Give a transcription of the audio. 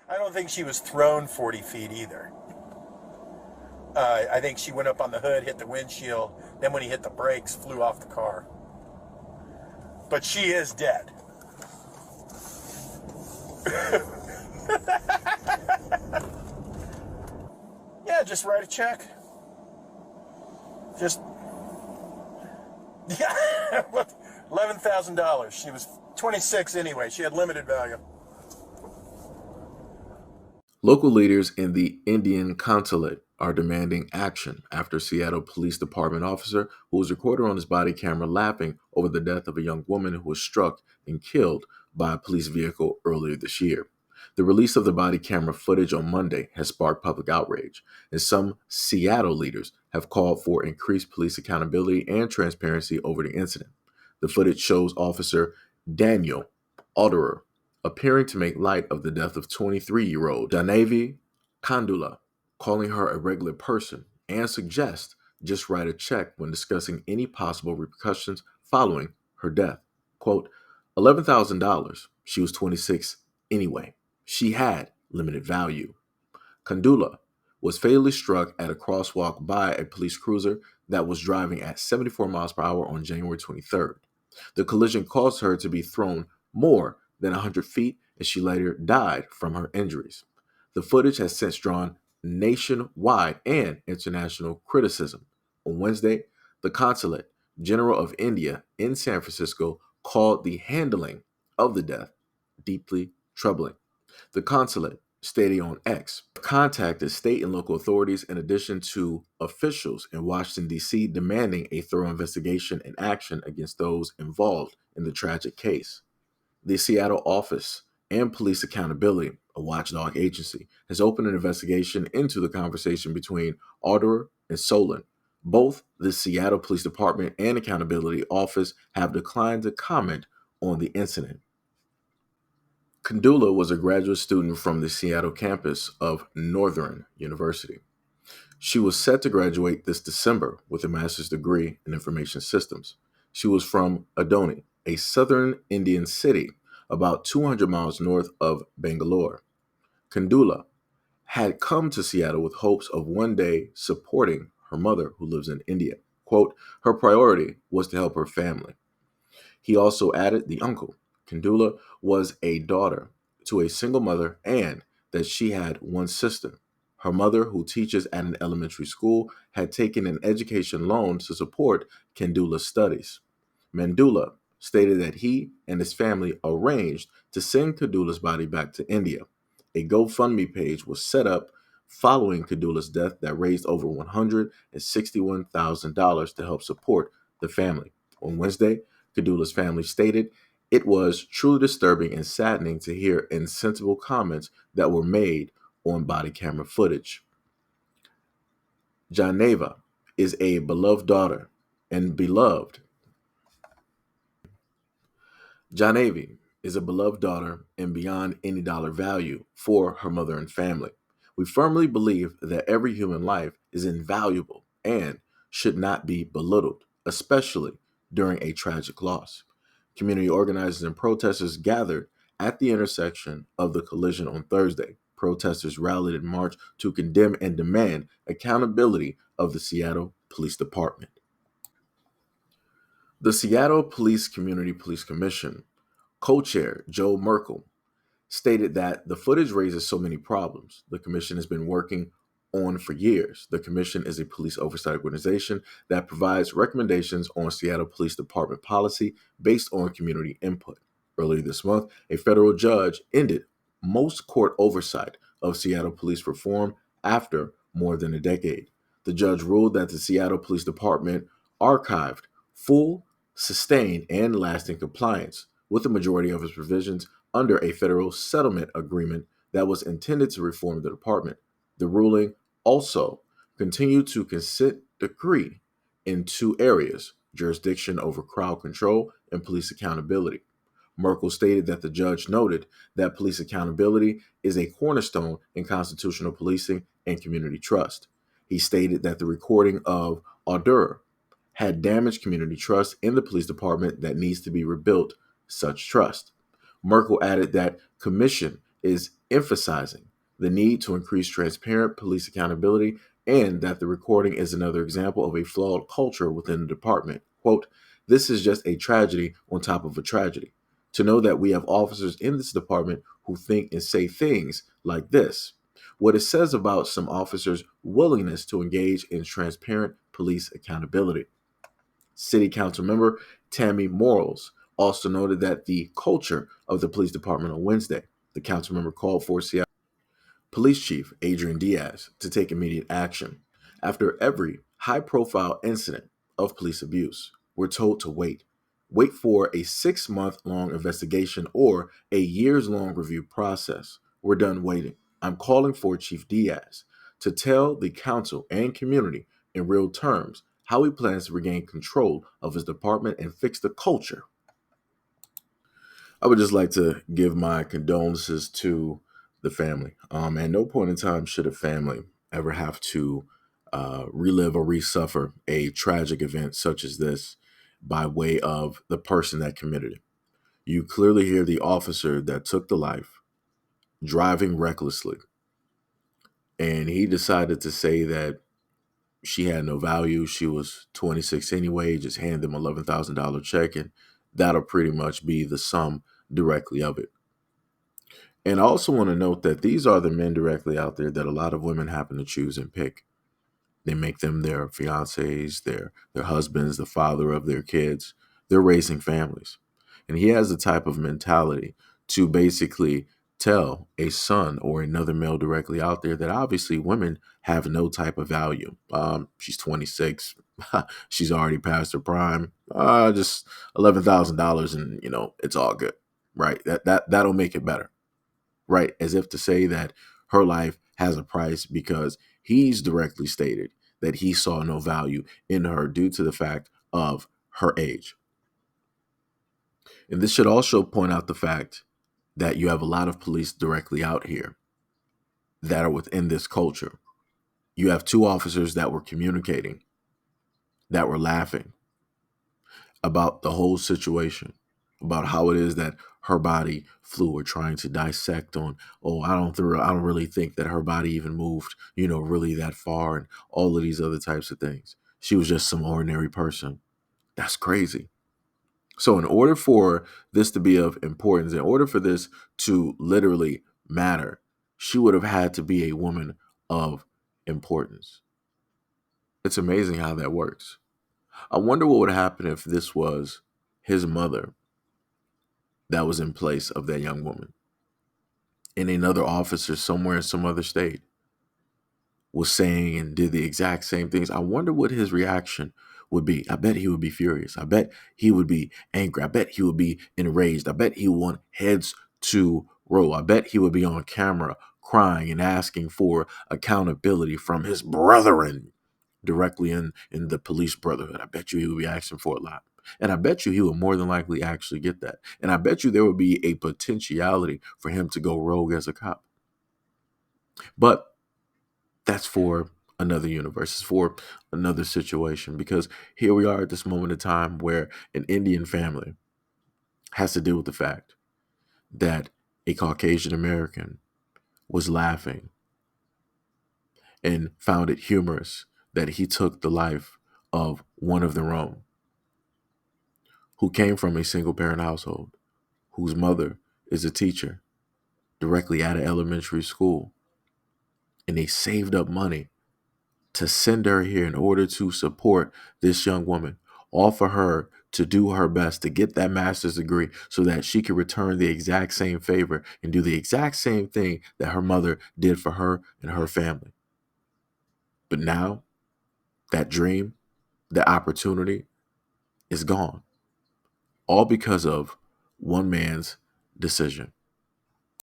I don't think she was thrown 40 feet either. I think she went up on the hood, hit the windshield, then when he hit the brakes, flew off the car. But she is dead. Yeah, just write a check. Just, yeah, $11,000. She was 26 anyway. She had limited value. Local leaders in the Indian consulate are demanding action after Seattle Police Department officer who was recorded on his body camera laughing over the death of a young woman who was struck and killed by a police vehicle earlier this year. The release of the body camera footage on Monday has sparked public outrage, and some Seattle leaders have called for increased police accountability and transparency over the incident. The footage shows Officer Daniel Alterer appearing to make light of the death of 23-year-old Janavi Kandula, calling her a regular person, and suggests just write a check when discussing any possible repercussions following her death. Quote, $11,000. She was 26 anyway. She had limited value. Kandula was fatally struck at a crosswalk by a police cruiser that was driving at 74 miles per hour on January 23rd. The collision caused her to be thrown more than 100 feet, and she later died from her injuries. The footage has since drawn nationwide and international criticism. On Wednesday, the Consulate General of India in San Francisco called the handling of the death deeply troubling. The consulate, stating on X, contacted state and local authorities in addition to officials in Washington, D.C., demanding a thorough investigation and action against those involved in the tragic case. The Seattle Office and Police Accountability, a watchdog agency, has opened an investigation into the conversation between Ardour and Solon. Both the Seattle Police Department and Accountability Office have declined to comment on the incident. Kandula was a graduate student from the Seattle campus of Northern University. She was set to graduate this December with a master's degree in information systems. She was from Adoni, a southern Indian city about 200 miles north of Bangalore. Kandula had come to Seattle with hopes of one day supporting her mother, who lives in India. Quote, her priority was to help her family. He also added the uncle. Kandula was a daughter to a single mother and that she had one sister. Her mother, who teaches at an elementary school, had taken an education loan to support Kandula's studies. Mandula stated that he and his family arranged to send Kandula's body back to India. A GoFundMe page was set up following Kandula's death that raised over $161,000 to help support the family. On Wednesday, Kandula's family stated, it was truly disturbing and saddening to hear insensible comments that were made on body camera footage. Janeva is a beloved daughter and beloved. Janavi is a beloved daughter and beyond any dollar value for her mother and family. We firmly believe that every human life is invaluable and should not be belittled, especially during a tragic loss. Community organizers and protesters gathered at the intersection of the collision on Thursday. Protesters rallied in March to condemn and demand accountability of the Seattle Police Department. The Seattle Police Community Police Commission co-chair Joe Merkel stated that the footage raises so many problems the commission has been working on for years. The commission is a police oversight organization that provides recommendations on Seattle Police Department policy based on community input. Earlier this month, a federal judge ended most court oversight of Seattle police reform after more than a decade. The judge ruled that the Seattle Police Department archived full, sustained, and lasting compliance with the majority of its provisions under a federal settlement agreement that was intended to reform the department. The ruling also continued to consent decree in two areas: jurisdiction over crowd control and police accountability. Merkel stated that the judge noted that police accountability is a cornerstone in constitutional policing and community trust. He stated that the recording of Ardour had damaged community trust in the police department that needs to be rebuilt such trust. Merkel added that commission is emphasizing the need to increase transparent police accountability and that the recording is another example of a flawed culture within the department. Quote, this is just a tragedy on top of a tragedy. To know that we have officers in this department who think and say things like this. What it says about some officers' willingness to engage in transparent police accountability. City Council member Tammy Morals also noted that the culture of the police department on Wednesday, the council member called for Seattle Police Chief Adrian Diaz to take immediate action. After every high profile incident of police abuse, we're told to wait. Wait for a 6-month long investigation or a years long review process. We're done waiting. I'm calling for Chief Diaz to tell the council and community in real terms how he plans to regain control of his department and fix the culture. I would just like to give my condolences to the family. At no point in time should a family ever have to relive or resuffer a tragic event such as this by way of the person that committed it. You clearly hear the officer that took the life driving recklessly, and he decided to say that she had no value. She was 26 anyway. Just hand them $11,000 check, and that'll pretty much be the sum directly of it. And I also want to note that these are the men directly out there that a lot of women happen to choose and pick. They make them their fiancés, their husbands, the father of their kids. They're raising families. And he has the type of mentality to basically tell a son or another male directly out there that obviously women have no type of value. She's 26. She's already past her prime. Just $11,000 and, it's all good. Right? That'll make it better. Right? As if to say that her life has a price because he's directly stated that he saw no value in her due to the fact of her age. And this should also point out the fact that you have a lot of police directly out here that are within this culture. You have 2 officers that were communicating, that were laughing about the whole situation, about how it is that her body flew, or trying to dissect on, I don't really think that her body even moved, really that far, and all of these other types of things. She was just some ordinary person. That's crazy. So in order for this to be of importance, in order for this to literally matter, she would have had to be a woman of importance. It's amazing how that works. I wonder what would happen if this was his mother that was in place of that young woman, and another officer somewhere in some other state was saying and did the exact same things. I wonder what his reaction would be. I bet he would be furious. I bet he would be angry. I bet he would be enraged. I bet he would want heads to roll. I bet he would be on camera crying and asking for accountability from his brethren directly in the police brotherhood. I bet you he would be asking for a lot. And I bet you he would more than likely actually get that. And I bet you there would be a potentiality for him to go rogue as a cop. But that's for another universe. It's for another situation, because here we are at this moment in time where an Indian family has to deal with the fact that a Caucasian American was laughing and found it humorous that he took the life of one of their own who came from a single parent household, whose mother is a teacher directly at an elementary school. And they saved up money to send her here in order to support this young woman, all for her to do her best to get that master's degree so that she could return the exact same favor and do the exact same thing that her mother did for her and her family. But now that dream, that opportunity is gone, all because of one man's decision.